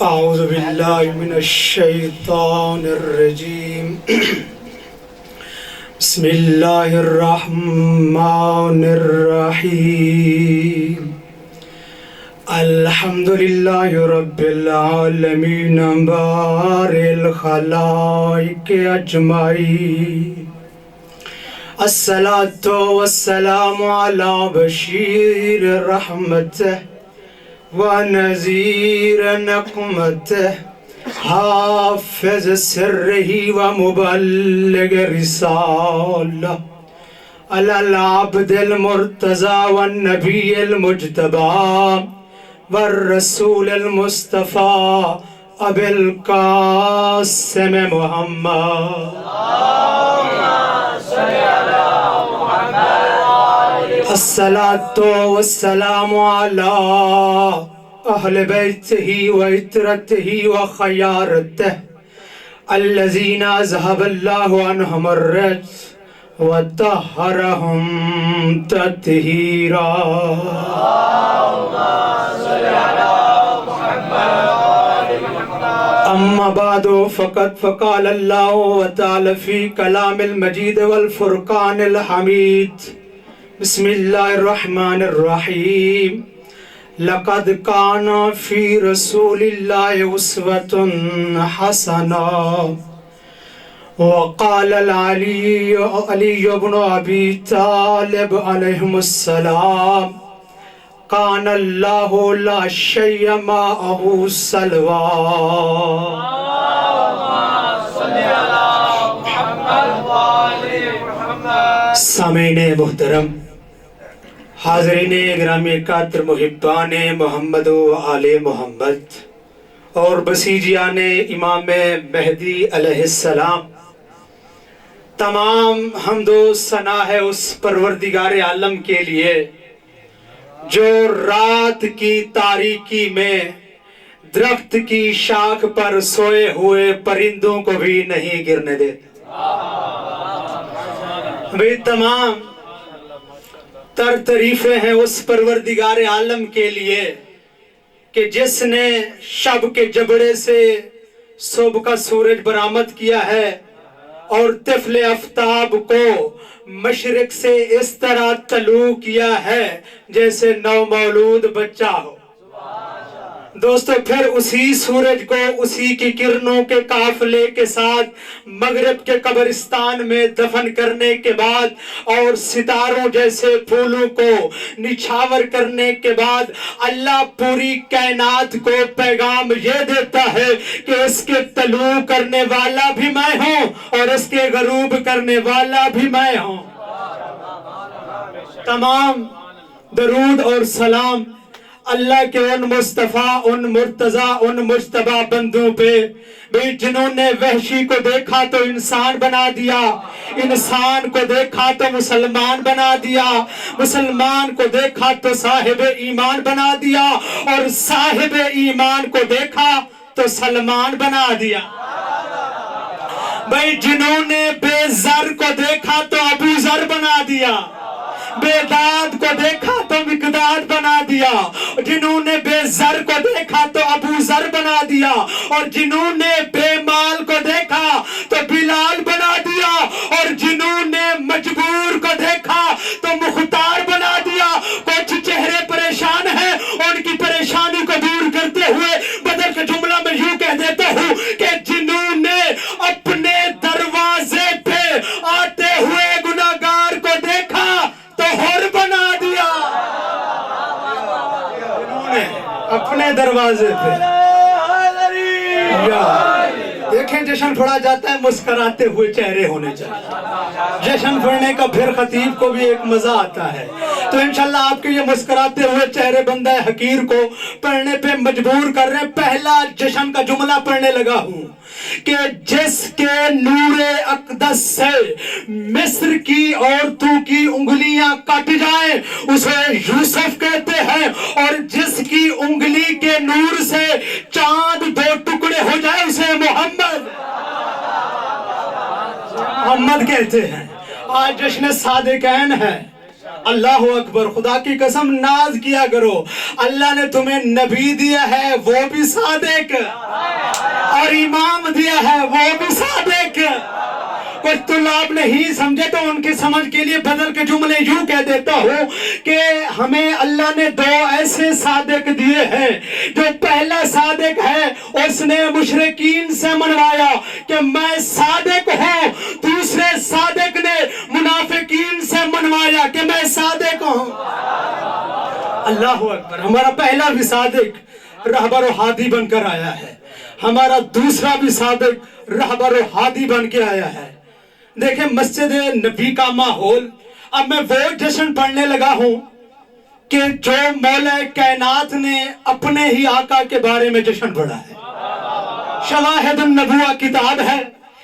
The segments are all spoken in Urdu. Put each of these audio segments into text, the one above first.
أعوذ بالله من الشيطان الرجيم بسم الله الرحمن الرحيم الحمد لله رب العالمين بارئ الخلائق أجمعين الصلاة والسلام على بشير رحمته ونذير نقمته حافظ سره ومبلغ رسالة على العبد المرتضى والنبي المجتبى والرسول المصطفى أبي القاسم محمد الصلاة والسلام على أهل بيته وإترته وخيارته الذين أذهب الله عنهم الرجس وطهرهم تطهيرا أما بعد فقد فقال الله تعالى في كلام المجيد والفرقان الحميد بسم الله الرحمن الرحيم لقد كان في رسول الله أسوة حسنة وقال علي بن أبي طالب عليهم السلام كان الله لا شيء معه سلوى سامعین محترم، حاضرین گرامی قدر، محبان محمد و آل محمد اور بسیجیان امام مہدی علیہ السلام، تمام حمد و ثنا ہے اس پروردگار عالم کے لیے جو رات کی تاریکی میں درخت کی شاخ پر سوئے ہوئے پرندوں کو بھی نہیں گرنے دیتا۔ تمام تر تعریفیں ہیں اس پروردگار عالم کے لیے کہ جس نے شب کے جبڑے سے صبح کا سورج برآمد کیا ہے اور طفل آفتاب کو مشرق سے اس طرح طلوع کیا ہے جیسے نو مولود بچہ ہو۔ دوستو، پھر اسی سورج کو اسی کی کرنوں کے قافلے کے ساتھ مغرب کے قبرستان میں دفن کرنے کے بعد اور ستاروں جیسے پھولوں کو نچھاور کرنے کے بعد اللہ پوری کائنات کو پیغام یہ دیتا ہے کہ اس کے طلوع کرنے والا بھی میں ہوں اور اس کے غروب کرنے والا بھی میں ہوں۔ تمام درود اور سلام اللہ کے ان مصطفیٰ، ان مرتضیٰ، ان مجتبیٰ بندوں پہ جنہوں نے وحشی کو دیکھا تو انسان بنا دیا، انسان کو دیکھا تو مسلمان بنا دیا، مسلمان کو دیکھا تو صاحب ایمان بنا دیا، اور صاحب ایمان کو دیکھا تو سلمان بنا دیا۔ جنہوں نے بے زر کو دیکھا تو ابو ذر بنا دیا، بے داد کو دیکھا تو مقداد بنا دیا، جنہوں نے بے زر کو دیکھا تو ابو ذر بنا دیا، اور جنہوں نے بے مال کو دیکھا تو بلال بنا دیا، اور جنہوں نے مجبور کو دیکھا تو مختار بنا دیا۔ کچھ چہرے پریشان ہیں، ان کی پریشانی کو دور کرتے ہوئے بدل کے جملہ میں یوں کہہ دیتا ہوں کہ جنہوں نے اپنے دروازے پہ آتے ہوئے گناہگار کو دیکھا تو حر بنا دیا۔ اپنے دروازے پہ دیکھیں، جشن پڑھا جاتا ہے، مسکراتے ہوئے چہرے ہونے چاہیے۔ جشن پڑھنے کا پھر خطیب کو بھی ایک مزہ آتا ہے، تو انشاءاللہ آپ کے یہ مسکراتے ہوئے چہرے بندہ حقیر کو پڑھنے پہ مجبور کر رہے ہیں۔ پہلا جشن کا جملہ پڑھنے لگا ہوں کہ جس کے نور اقدس سے مصر کی عورتوں کی انگلیاں کٹ جائیں اسے یوسف کہتے ہیں، اور جس کی انگلی کے نور سے چاند دو ٹکڑے ہو جائے اسے محمد کہتے ہیں۔ آج جشن صادقین ہے، اللہ اکبر، خدا کی قسم ناز کیا کرو، اللہ نے تمہیں نبی دیا ہے وہ بھی صادق، اور امام دیا ہے وہ بھی صادق۔ کچھ طلاب نہیں سمجھے تو ان کی سمجھ کے لیے بدل کے جملے یوں کہہ دیتا ہوں کہ ہمیں اللہ نے دو ایسے صادق دیے ہیں۔ جو پہلا صادق ہے اس نے مشرکین سے منوایا کہ میں صادق ہوں، دوسرے صادق نے منافقین سے منوایا کہ میں صادق ہوں۔ اللہ اکبر، ہمارا پہلا بھی صادق رہبر و ہادی بن کر آیا ہے، ہمارا دوسرا بھی صادق رہبر و ہادی بن کے آیا ہے۔ دیکھیں مسجد نبی کا ماحول، اب میں وہ جشن پڑھنے لگا ہوں کہ جو مولا کائنات نے اپنے ہی آقا کے بارے میں جشن پڑھا ہے۔ شواہد النبوہ کتاب ہے،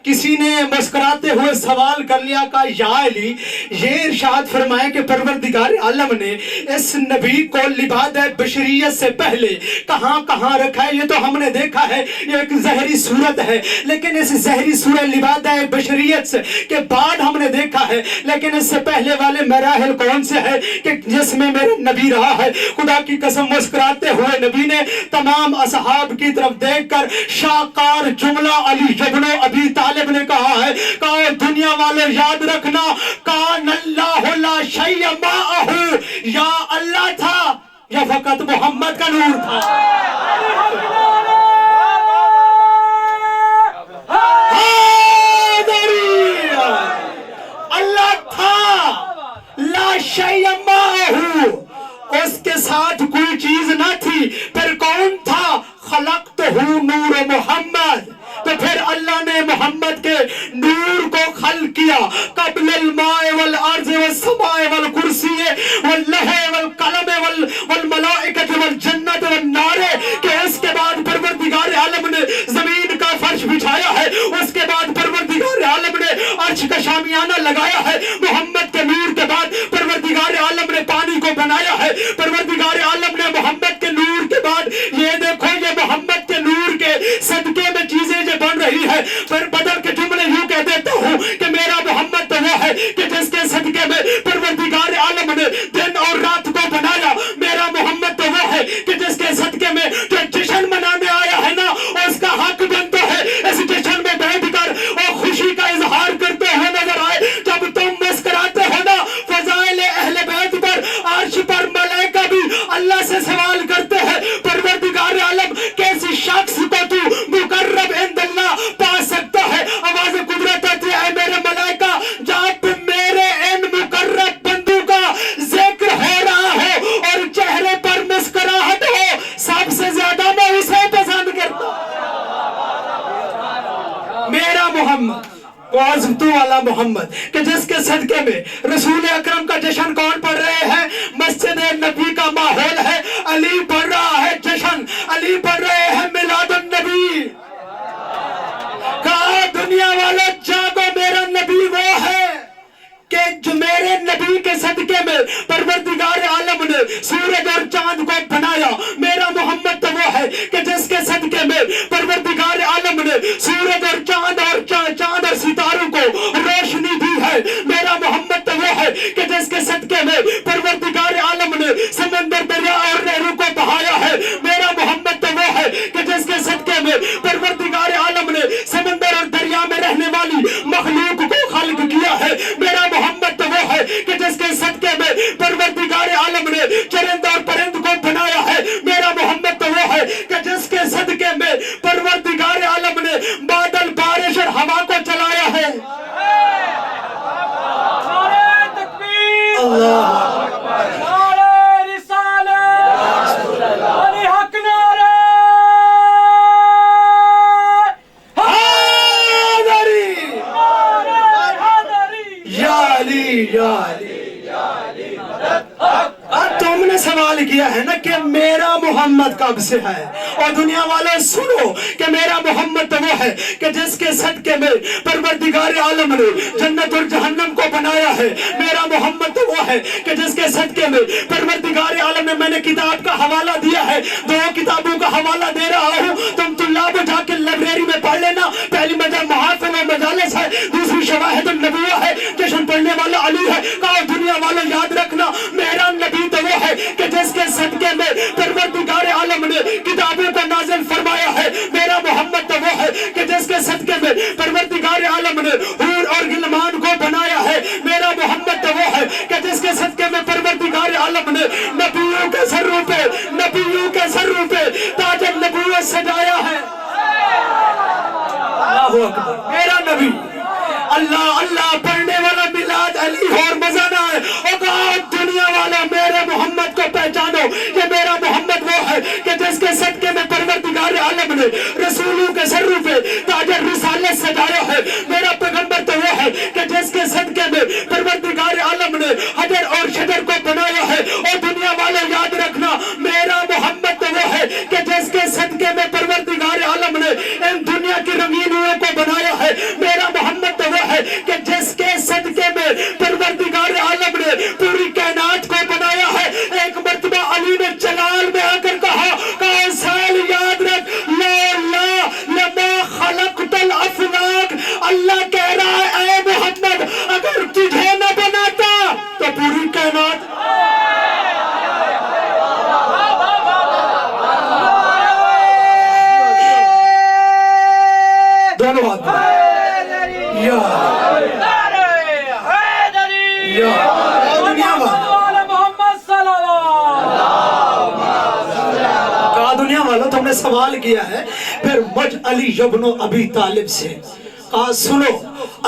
کسی نے مسکراتے ہوئے سوال کر لیا کہ یا علی، یہ ارشاد فرمائے کہ پروردگار عالم نے اس نبی کو لباد بشریت سے پہلے کہاں کہاں رکھا ہے؟ یہ تو ہم نے دیکھا ہے یہ ایک زہری صورت ہے، لیکن اس زہری صورت لباد بشریت کے بعد ہم نے دیکھا ہے، لیکن اس سے پہلے والے مراحل کون سے ہیں کہ جس میں میرا نبی رہا ہے؟ خدا کی قسم مسکراتے ہوئے نبی نے تمام اصحاب کی طرف دیکھ کر شاکار جملہ علی ابن ابی طالب نے کہا ہے کہ دنیا والے یاد رکھنا، کان اللہ لا شیء معہ، یا اللہ تھا یا فقط محمد کا نور تھا۔ اللہ تھا لا شیء معہ، اس کے ساتھ کوئی چیز نہ تھی، پھر کون تھا؟ خلقتہ نور محمد، تو پھر اللہ نے محمد کے نور کو خلق کیا قبل الماء والارض والسماء والکرسی واللوح والقلم والملائکۃ والجنت والنار، کہ اس کے بعد پروردگار عالم نے زمین کا فرش بچھایا ہے، اس کے بعد پروردگار عالم نے عرش کا شامیانہ لگایا ہے، محمد کے نور کے بعد پروردگار عالم نے پانی کو بنایا ہے، پروردگار عالم نے محمد کے نور کے بعد یہ دیکھو یہ محمد کے نور کے صدقے میں چیزیں جو بن رہی ہے، پھر بدل کے جملے یوں کہہ دیتا ہوں کہ میرا محمد تو وہ ہے کہ جس کے صدقے میں پروردگار عالم نے دن اور رات کو بنایا، میرا محمد تو وہ ہے کہ جس کے صدقے میں جو جشن منانے آیا ہے نا اس کا حق بنتا ہے اس جشن میں بیٹھ کر اور خوشی کا اظہار کرتے ہوئے نظر آئے۔ جب تم مسکراتے ہو نا فضائل اہل بیت پر، عرش پر ملائکہ بھی اللہ سے سوال کرتے ہیں پروردگار عالم کیسی شخص کو تو مقرب عند اللہ پا سکتا ہے؟ آواز قدرت آتی ہے، اے میرے ملائکہ جب میرے ان مقرب بندوں کا ذکر ہو رہا ہو اور چہرے پر مسکراہٹ ہو، سب سے زیادہ میں اسے پسند کرتا ہوں، میرا محمد، عظمتوں والا محمد، کہ جس کے صدقے میں رسول اکرم کا جشن کون پڑھ رہے ہیں؟ مسجد نبی کا ماحول ہے، علی پڑھ رہا ہے جشن، علی پڑھ رہے ہیں میلاد النبی۔ کہا دنیا والے جاگو، میرا نبی وہ ہے کہ جو میرے نبی کے صدقے میں پروردگار عالم نے سورج اور چاند کو بنایا، میرا محمد تو وہ ہے کہ جس کے صدقے میں پروردگار عالم نے سورج اور چاند اور ستاروں کو روشنی دی ہے، میرا محمد تو وہ ہے کہ جس کے صدقے میں پروردگار عالم نے سمندر دریا اور نہروں کو بہایا ہے، میرا محمد تو وہ ہے کہ جس کے صدقے میں پروردگار عالم نے سمندر اور دریا میں رہنے والی مخلوق کو خلق کیا ہے، میرا محمد تو وہ ہے کہ جس کے صدقے میں پروردگار عالم نے چرند اور پرند کو بنایا ہے، میرا محمد تو وہ ہے کہ جس کے صدقے میں پروردگار عالم نے بادل بارش اور ہوا کو چلایا ہے۔ اللہ تم نے سوال کیا ہے نا کہ میرا محمد کب سے ہے، اور دنیا والے سنو کہ میرا محمد تو وہ ہے کہ جس کے صدقے میں پروردگار عالم نے جنت اور جہنم کو بنایا ہے، میرا محمد تو وہ ہے کہ جس کے صدقے میں پروردگار عالم نے، میں نے کتاب کا حوالہ دیا ہے، دو کتابوں کا حوالہ دے رہا ہوں، تم طلاب جا کے لائبریری میں پڑھ لینا، پہلی محافل اور مجالس عباس ہے, دوسری شواہد النبوہ ہے, جشن پڑھنے والا علی ہے. کہا دنیا والوں یاد رکھنا میرا نبی تو وہ ہے کہ جس کے صدقے میں پروردگار عالم نے کتابوں کو نازل فرمایا ہے. میرا محمد تو وہ ہے کہ جس کے صدقے میں پروردگار عالم نے حور اور غلمان کو بنایا ہے. میرا محمد تو وہ ہے کہ جس کے صدقے میں پروردگار عالم نے نبیوں کے سروں پہ تاج النبوت سجایا ہے. اللہ اکبر. میرا نبی اللہ اللہ پڑھنے والا میلاد علی اور مزہ نہ ہے. اور کہا دنیا والا میرے محمد کو پہچانو کہ میرا محمد وہ ہے کہ جس کے صدقے میں پروردگار عالم نے رسولوں کے سروں پہ تاج الرسالت سجایا ہے. میرا پیغمبر تو وہ ہے کہ جس کے صدقے میں پروردگار عالم نے حجر اور شجر کو بنایا ہے. اور دنیا والے یاد رکھنا میرا محمد تو وہ ہے کہ جس کے صدقے میں پروردگار عالم نے ان دنیا کی رنگینیوں کو بنایا ہے. میرا محمد تو وہ ہے کہ جس کے صدقے میں پروردگار عالم نے پوری کائنات کو بنایا ہے. ایک مرتبہ علی نے جلال میں آ کر کہا سال یاد رکھ لا لما خلقت الافلاک. اللہ کہہ رہا ہے اے محمد اگر تجھے نہ بناتا تو پوری کائنات. دونوں بات دنیا والوں تم نے سوال کیا ہے پھر مجھ علی ابن ابی طالب سے. کہا سنو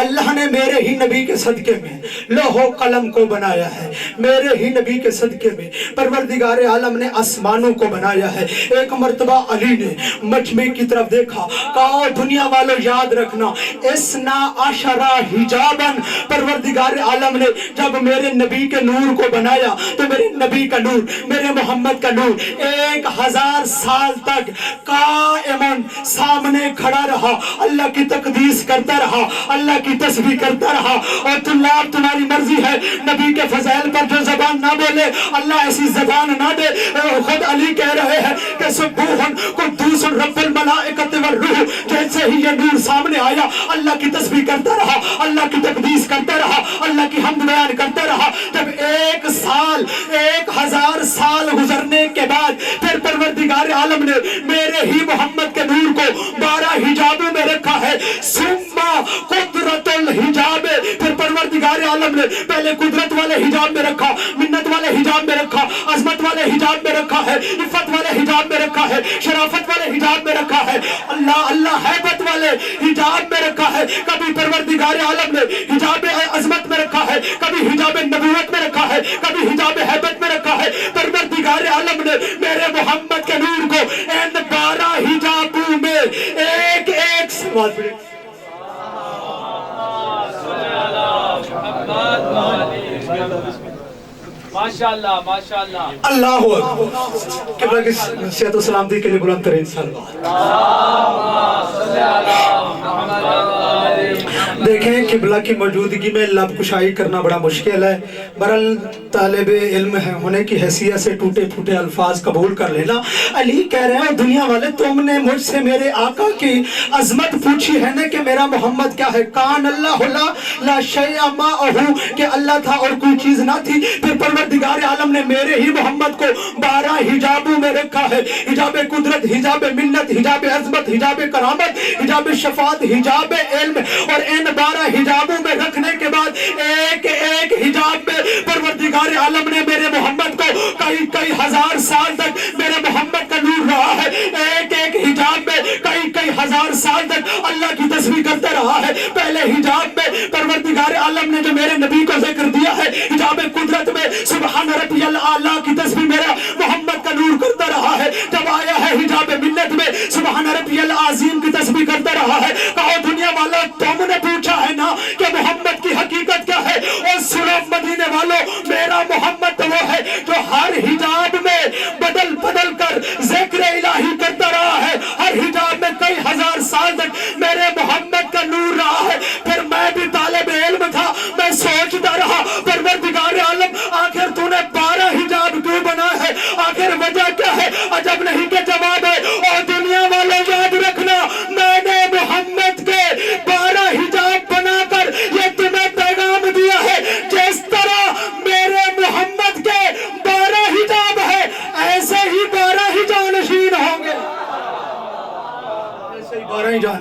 اللہ نے میرے ہی نبی کے صدقے میں لوح و قلم کو بنایا ہے. میرے ہی نبی کے صدقے میں پروردگار عالم نے آسمانوں کو بنایا ہے. ایک مرتبہ علی نے مجمع کی طرف دیکھا. کہا دنیا والوں یاد رکھنا اسنا عشرہ حجاباً پروردگار عالم نے جب میرے نبی کے نور کو بنایا تو میرے نبی کا نور میرے محمد کا نور 1000 سال تک قائماً سامنے کھڑا رہا. اللہ کی تقدیس کرتا رہا, اللہ کی تسبیح کرتا رہا. اور تمہاری مرضی ہے نبی کے فضائل پر جو زبان نہ بولے اللہ ایسی زبان نہ دے. خود علی کہہ رہے ہیں کہ سبوحن قدوس رب الملائکۃ والروح. جیسے ہی یہ نور سامنے آیا اللہ کی تسبیح کرتا رہا, اللہ کی تقدیس کرتا رہا, اللہ کی حمد بیان کرتا رہا. جب 1000 سال گزرنے کے بعد پھر پروردگار عالم نے میرے ہی محمد کے نور کو 12 حجابوں میں رکھا ہے. سما قدرت الحجاب. پھر پروردگار عالم نے پہلے قدرت والے حجاب میں رکھا, منت والے حجاب میں رکھا, عظمت والے حجاب میں رکھا ہے, عفت والے حجاب میں رکھا ہے, شرافت والے حجاب میں رکھا ہے, اللہ حیبت والے حجاب میں رکھا ہے. کبھی پروردگار عالم نے حجاب عظمت میں رکھا ہے, کبھی حجاب نبوت میں رکھا ہے, کبھی حجاب حیبت میں رکھا ہے. پروردگار عالم نے میرے محمد کے نور کو ان 12 حجابوں میں ایک سوال پڑے. ماشاءاللہ ماشاءاللہ. اللہ قبلہ کی صحت و سلامتی کے لیے بلند ترین سلوات. دیکھیں قبلہ کی موجودگی میں لب کشائی کرنا بڑا مشکل ہے. برحال طالب علم ہونے کی حیثیت سے ٹوٹے پھوٹے الفاظ قبول کر لینا. علی کہہ رہے ہیں دنیا والے تم نے مجھ سے میرے آقا کی عظمت پوچھی ہے نا کہ میرا محمد کیا ہے. کان اللہ لا شیء معہ کہ اللہ تھا اور کوئی چیز نہ تھی. پھر پروردگار عالم نے میرے ہی محمد کو 12 حجابوں میں رکھا ہے. حجاب قدرت, حجاب منت, حجاب عظمت, حجاب کرامت, حجاب شفاعت, حجاب علم. اور ان 12 حجابوں میں رکھنے کے بعد ایک حجاب میں پروردگار عالم نے میرے محمد کو کئی ہزار سال تک میرے محمد کا نور رہا ہے. ایک حجاب میں کئی ہزار سال تک اللہ کی تسبیح کرتے رہا ہے. پہلے حجاب میں پروردگار عالم نے جو میرے نبی کو ذکر دیا ہے, حجاب قدرت میں سبحان ربی الاعلیٰ کی تسبیح میرا محمد کا نور کرتا رہا ہے. جب آیا ہے حجاب منت میں سبحان ربی العظیم کی تسبیح کرتا رہا ہے. کہو دنیا والا تم نے پوچھا ہے نا کہ محمد کی حقیقت کیا ہے. اور سنو مدینے والوں میرا محمد تو وہ ہے جو ہر حجاب میں بدل کر ذکر الہی کرتا رہا ہے. ہر حجاب میں کئی ہزار سال تک میرے محمد کا نور رہا ہے. پھر میں بھی طالب علم تھا, میں سوچتا رہا پروردگار عالم آخر تو نے 12 حجاب کیوں بنا ہے, آخر وجہ کیا ہے. عجب نہیں کہ جواب ہے. اور دنیا والوں یاد رکھنا میں نے محمد کے 12 حجاب